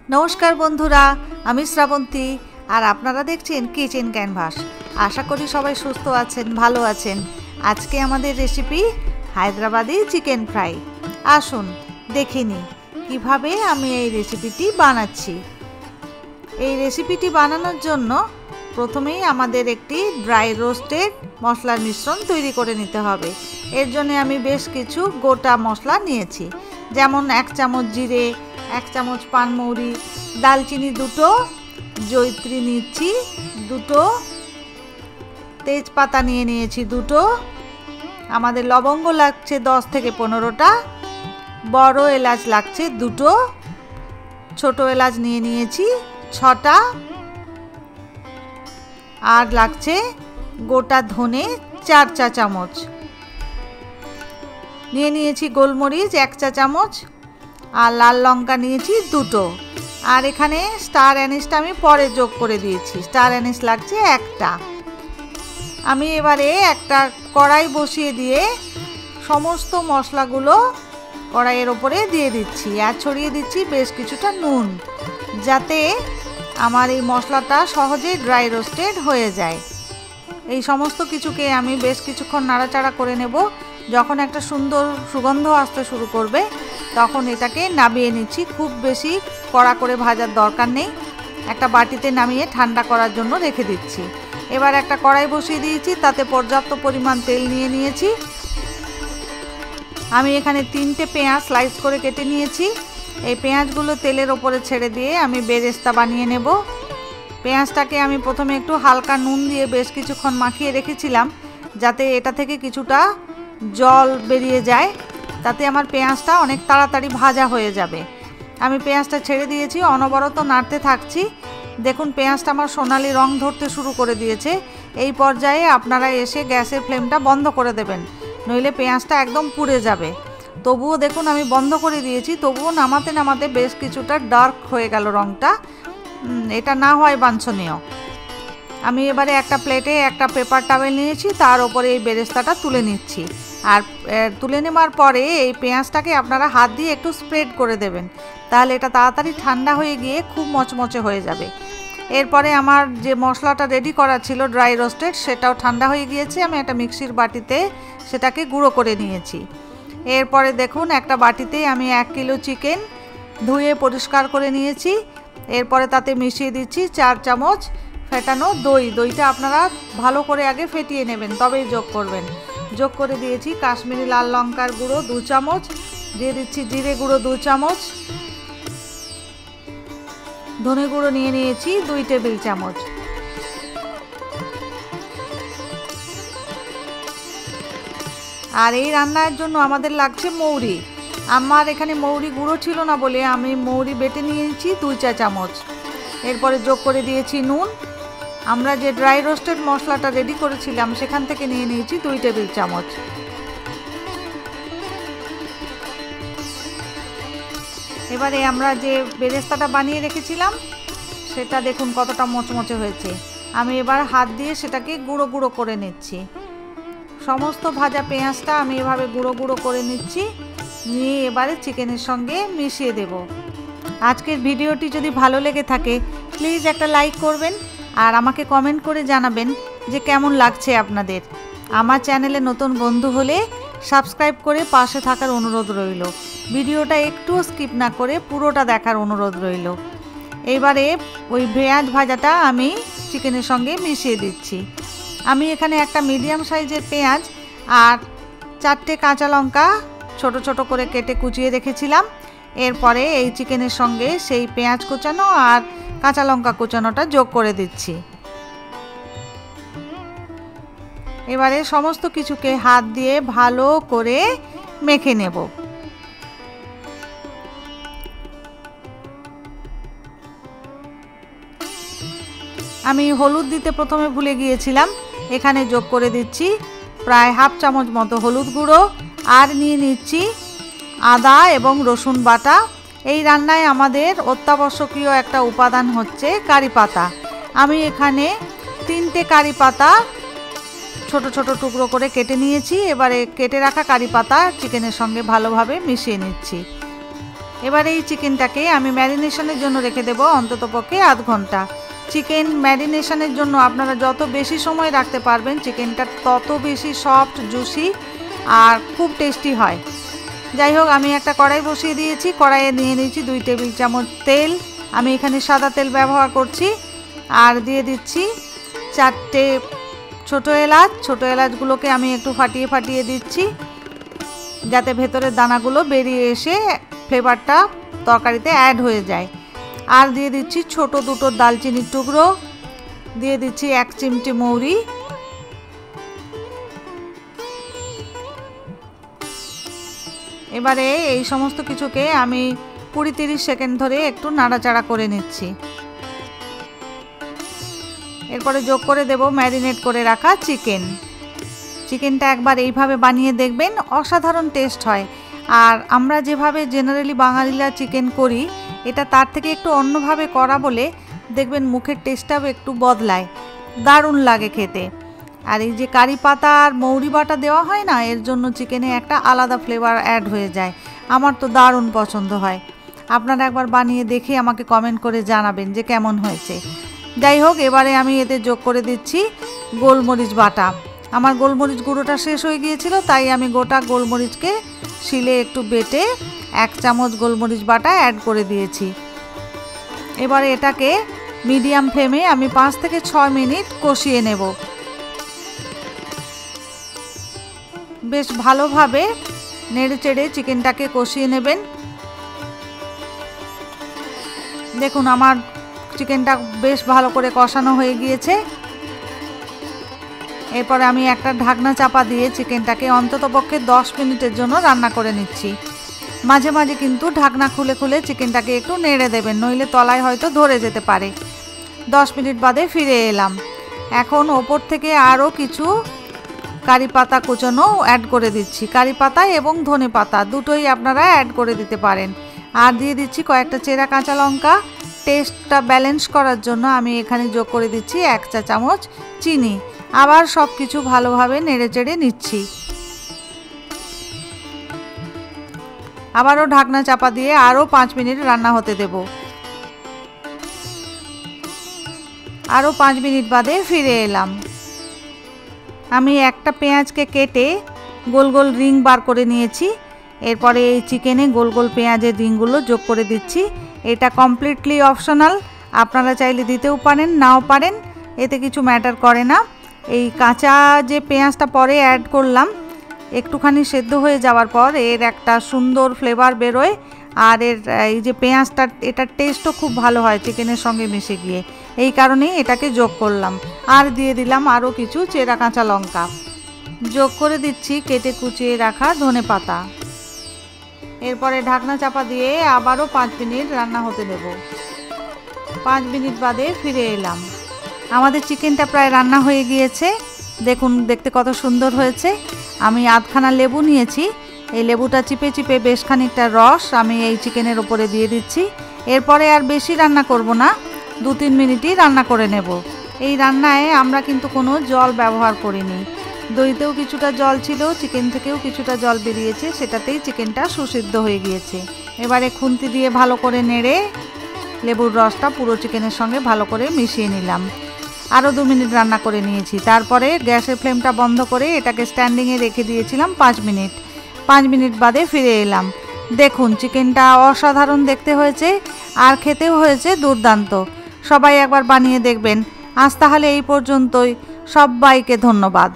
नमस्कार बंधुरा आमी श्रावंती और आपनारा देखছেন किचेन कैनभास। आशा करी सबाई सुस्थ आছেন भालो आছেন। आज के आमादेर रेसिपि हायद्राबादी चिकेन फ्राई। आसुन देखे निই কিভাবে আমি এই রেসিপিটি বানাচ্ছি। এই রেসিপিটি বানানোর জন্য প্রথমেই আমাদের একটি ড্রাই রোস্টেড মশলার মিশ্রণ তৈরি করে নিতে হবে। এর জন্য আমি বেশ কিছু গোটা মশলা নিয়েছি, যেমন 1 চামচ জিরে, 1 চামচ পানমৌরি, দালচিনি দুটো, জয়িত্রী নিচ্ছি দুটো, তেজপাতা নিয়ে নিয়েছি দুটো, আমাদের লবঙ্গ লাগছে 10 থেকে 15টা, বড় এলাচ লাগছে দুটো, ছোট এলাচ নিয়ে নিয়েছি 6টা, আর লাগছে গোটা ধনে 4 চা চামচ, নিয়ে নিয়েছি গোলমরিচ 1 চা চামচ, আর লাল লঙ্কা নিয়েছি দুটো। আর এখানে স্টার অ্যানিসটা আমি পরে যোগ করে দিয়েছি, স্টার অ্যানিস লাগছে একটা। আমি এবারে একটা কড়াই বসিয়ে দিয়ে সমস্ত মশলাগুলো কড়াইয়ের ওপরে দিয়ে দিচ্ছি, আর ছড়িয়ে দিচ্ছি বেশ কিছুটা নুন, যাতে আমার এই মশলাটা সহজেই ড্রাই রোস্টেড হয়ে যায়। এই সমস্ত কিছুকে আমি বেশ কিছুক্ষণ নাড়াচাড়া করে নেব। যখন একটা সুন্দর সুগন্ধ আসতে শুরু করবে তখন এটাকে নামিয়ে নিচ্ছি। খুব বেশি কড়া করে ভাজার দরকার নেই, একটা বাটিতে নামিয়ে ঠান্ডা করার জন্য রেখে দিচ্ছি। এবার একটা কড়াই বসিয়ে দিয়েছি, তাতে পর্যাপ্ত পরিমাণ তেল নিয়ে নিয়েছি। আমি এখানে 3টে পেঁয়াজ স্লাইস করে কেটে নিয়েছি। এই পেঁয়াজগুলো তেলের ওপরে ছেড়ে দিয়ে আমি বেরেস্তা বানিয়ে নেব। পেঁয়াজটাকে আমি প্রথমে একটু হালকা নুন দিয়ে বেশ কিছুক্ষণ মাখিয়ে রেখেছিলাম, যাতে এটা থেকে কিছুটা জল বেরিয়ে যায়, তাতে আমার পেঁয়াজটা অনেক তাড়াতাড়ি ভাজা হয়ে যাবে। আমি পেঁয়াজটা ছেড়ে দিয়েছি, অনবরত নাড়তে থাকছি। দেখুন পেঁয়াজটা আমার সোনালি রং ধরতে শুরু করে দিয়েছে। এই পর্যায়ে আপনারা এসে গ্যাসের ফ্লেমটা বন্ধ করে দেবেন, নইলে পেঁয়াজটা একদম পুড়ে যাবে। তবুও দেখুন আমি বন্ধ করে দিয়েছি, তবুও নামাতে নামাতে বেশ কিছুটা ডার্ক হয়ে গেল রংটা। এটা না হয় বাঞ্ছনীয়। আমি এবারে একটা প্লেটে একটা পেপার টাওয়েল নিয়েছি, তার উপরে এই বেরেস্তাটা তুলে নিচ্ছি। আর তুলে নেওয়ার পরে এই পেঁয়াজটাকে আপনারা হাত দিয়ে একটু স্প্রেড করে দেবেন, তাহলে এটা তাড়াতাড়ি ঠান্ডা হয়ে গিয়ে খুব মচমচে হয়ে যাবে। এরপরে আমার যে মশলাটা রেডি করা ছিল ড্রাই রোস্টেড, সেটাও ঠান্ডা হয়ে গিয়েছে। আমি একটা মিক্সির বাটিতে সেটাকে গুঁড়ো করে নিয়েছি। এরপরে দেখুন একটা বাটিতে আমি 1 কিলো চিকেন ধুয়ে পরিষ্কার করে নিয়েছি। এরপরে তাতে মিশিয়ে দিচ্ছি 4 চামচ ফেটানো দই। দইটা আপনারা ভালো করে আগে ফেটিয়ে নেবেন, তবেই যোগ করবেন। যোগ করে দিয়েছি কাশ্মীরি লাল লঙ্কার গুঁড়ো 2 চামচ, দিয়ে দিচ্ছি জিরে গুঁড়ো 2 চামচ, ধনে গুঁড়ো নিয়ে নিয়েছি 2 টেবিল চামচ। আর এই রান্নার জন্য আমাদের লাগছে মৌরি। আমার এখানে মৌরি গুঁড়ো ছিল না বলে আমি মৌরি বেটে নিয়েছি 2 চা চামচ। এরপরে যোগ করে দিয়েছি নুন। আমরা যে ড্রাই রোস্টেড মশলাটা রেডি করেছিলাম সেখান থেকে নিয়ে নিয়েছি 2 টেবিল চামচ। এবারে আমরা যে বেরেস্তাটা বানিয়ে রেখেছিলাম সেটা দেখুন কতটা মচমচে হয়েছে। আমি এবার হাত দিয়ে সেটাকে গুঁড়ো গুঁড়ো করে নিচ্ছি। সমস্ত ভাজা পেঁয়াজটা আমি এভাবে গুঁড়ো গুঁড়ো করে নিচ্ছি, নিয়ে এবারে চিকেনের সঙ্গে মিশিয়ে দেব। আজকের ভিডিওটি যদি ভালো লেগে থাকে প্লিজ একটা লাইক করবেন, আর আমাকে কমেন্ট করে জানাবেন যে কেমন লাগছে আপনাদের। আমার চ্যানেলে নতুন বন্ধু হলে সাবস্ক্রাইব করে পাশে থাকার অনুরোধ রইল। ভিডিওটা একটুও স্কিপ না করে পুরোটা দেখার অনুরোধ রইল। এবারে ওই পেঁয়াজ ভাজাটা আমি চিকেনের সঙ্গে মিশিয়ে দিচ্ছি। আমি এখানে একটা মিডিয়াম সাইজের পেঁয়াজ আর 4টে কাঁচা লঙ্কা ছোট ছোট করে কেটে কুচিয়ে রেখেছিলাম। এরপরে এই চিকেনের সঙ্গে সেই পেঁয়াজ কুচানো আর কাঁচা লঙ্কা কুচানোটা যোগ করে দিচ্ছি। এবারে সমস্ত কিছুকে হাত দিয়ে ভালো করে মেখে নেব। আমি হলুদ দিতে প্রথমে ভুলে গিয়েছিলাম, এখানে যোগ করে দিচ্ছি প্রায় 1/2 চামচ মতো হলুদ গুঁড়ো, আর নিয়ে নিচ্ছি আদা এবং রসুন বাটা। এই রান্নায় আমাদের অত্যাবশ্যকীয় একটা উপাদান হচ্ছে কারি পাতা। আমি এখানে 3টে কারি পাতা ছোট ছোট টুকরো করে কেটে নিয়েছি। এবারে কেটে রাখা কারি পাতা চিকেনের সঙ্গে ভালোভাবে মিশিয়ে নিচ্ছি। এবার এই চিকেনটাকে আমি ম্যারিনেশনের জন্য রেখে দেব অন্ততপক্ষে আধ ঘন্টা। চিকেন ম্যারিনেশনের জন্য আপনারা যত বেশি সময় রাখতে পারবেন চিকেনটা তত বেশি সফট, জুসি আর খুব টেস্টি হয়। যাই হোক, আমি একটা কড়াই বসিয়ে দিয়েছি। কড়াইয়ে নিয়ে নিয়েছি 2 টেবিল চামচ তেল। আমি এখানে সাদা তেল ব্যবহার করছি। আর দিয়ে দিচ্ছি 4টে ছোটো এলাচ। ছোটো এলাচগুলোকে আমি একটু ফাটিয়ে ফাটিয়ে দিচ্ছি যাতে ভেতরের দানাগুলো বেরিয়ে এসে ফ্লেভারটা তরকারিতে অ্যাড হয়ে যায়। আর দিয়ে দিচ্ছি ছোট 2টো দালচিনির টুকরো, দিয়ে দিচ্ছি 1 চিমটি মৌরি, এবারে এই সমস্ত কিছুকে আমি 20-30 সেকেন্ড ধরে একটু নাড়াচাড়া করে নিচ্ছি। এরপরে যোগ করে দেব ম্যারিনেট করে রাখা চিকেনটা একবার এইভাবে বানিয়ে দেখবেন, অসাধারণ টেস্ট হয়। আর আমরা যেভাবে জেনারেলি বাঙালিরা চিকেন করি, এটা তার থেকে একটু অন্যভাবে করা বলে দেখবেন মুখের টেস্টটাও একটু বদলায়, দারুণ লাগে খেতে। আর এই যে কারি পাতা আর মৌরি বাটা দেওয়া হয় না, এর জন্য চিকেনে একটা আলাদা ফ্লেভার অ্যাড হয়ে যায়। আমার তো দারুণ পছন্দ হয়। আপনারা একবার বানিয়ে দেখে আমাকে কমেন্ট করে জানাবেন যে কেমন হয়েছে। যাই হোক, এবারে আমি এতে যোগ করে দিচ্ছি গোলমরিচ বাটা। আমার গোলমরিচ গুঁড়োটা শেষ হয়ে গিয়েছিল, তাই আমি গোটা গোলমরিচকে শিলে একটু বেটে 1 চামচ গোলমরিচ বাটা অ্যাড করে দিয়েছি। এবারে এটাকে মিডিয়াম ফ্লেমে আমি 5 থেকে 6 মিনিট কষিয়ে নেব। বেশ ভালোভাবে নেড়ে চেড়ে চিকেনটাকে কষিয়ে নেবেন। দেখুন আমার চিকেনটা বেশ ভালো করে কষানো হয়ে গিয়েছে। এরপরে আমি একটা ঢাকনা চাপা দিয়ে চিকেনটাকে অন্ততপক্ষে 10 মিনিটের জন্য রান্না করে নিচ্ছি। মাঝে মাঝে কিন্তু ঢাকনা খুলে খুলে চিকেনটাকে একটু নেড়ে দেবেন, নইলে তলায় হয়তো ধরে যেতে পারে। 10 মিনিট বাদে ফিরে এলাম। এখন ওপর থেকে আরও কিছু কারি পাতা কুচনো অ্যাড করে দিচ্ছি। কারি পাতা এবং ধনে পাতা দুটোই আপনারা অ্যাড করে দিতে পারেন। আর দিয়ে দিচ্ছি কয়েকটা চেরা কাঁচা লঙ্কা। টেস্টটা ব্যালেন্স করার জন্য আমি এখানে যোগ করে দিচ্ছি 1 চা চামচ চিনি। আবার সব কিছু ভালোভাবে নেড়ে চেড়ে নিচ্ছি। আবারও ঢাকনা চাপা দিয়ে আরও 5 মিনিট রান্না হতে দেব। আরও 5 মিনিট বাদে ফিরে এলাম। আমি একটা পেঁয়াজকে কেটে গোল গোল রিং বার করে নিয়েছি। এরপরে এই চিকেনে গোল গোল পেঁয়াজের রিংগুলো যোগ করে দিচ্ছি। এটা কমপ্লিটলি অপশনাল, আপনারা চাইলে দিতেও পারেন, নাও পারেন, এতে কিছু ম্যাটার করে না। এই কাঁচা যে পেঁয়াজটা পরে অ্যাড করলাম, একটুখানি সেদ্ধ হয়ে যাওয়ার পর এর একটা সুন্দর ফ্লেভার বেরোয়। আর এর এই যে পেঁয়াজটা, এটার টেস্টও খুব ভালো হয় চিকেনের সঙ্গে মিশে গিয়ে, এই কারণেই এটাকে যোগ করলাম। আর দিয়ে দিলাম আরও কিছু চেরা কাঁচা লঙ্কা, যোগ করে দিচ্ছি কেটে কুচিয়ে রাখা ধনে পাতা। এরপরে ঢাকনা চাপা দিয়ে আবারও 5 মিনিট রান্না হতে দেব। 5 মিনিট বাদে ফিরে এলাম। আমাদের চিকেনটা প্রায় রান্না হয়ে গিয়েছে। দেখুন দেখতে কত সুন্দর হয়েছে। আমি আধখানা লেবু নিয়েছি। এই লেবুটা চিপে চিপে বেশ খানিকটা রস আমি এই চিকেনের ওপরে দিয়ে দিচ্ছি। এরপরে আর বেশি রান্না করব না, 2-3 মিনিটই রান্না করে নেব। এই রান্নায় আমরা কিন্তু কোনো জল ব্যবহার করিনি। দইতেও কিছুটা জল ছিল, চিকেন থেকেও কিছুটা জল বেরিয়েছে, সেটাতেই চিকেনটা সুসিদ্ধ হয়ে গিয়েছে। এবারে খুন্তি দিয়ে ভালো করে নেড়ে লেবুর রসটা পুরো চিকেনের সঙ্গে ভালো করে মিশিয়ে নিলাম। আরও 2 মিনিট রান্না করে নিয়েছি। তারপরে গ্যাসের ফ্লেমটা বন্ধ করে এটাকে স্ট্যান্ডিংয়ে রেখে দিয়েছিলাম 5 মিনিট। 5 মিনিট বাদে ফিরে এলাম। দেখুন চিকেনটা অসাধারণ দেখতে হয়েছে আর খেতেও হয়েছে দুর্দান্ত। সবাই একবার বানিয়ে দেখবেন। আজ তাহলে এই পর্যন্তই। সবাইকে ধন্যবাদ।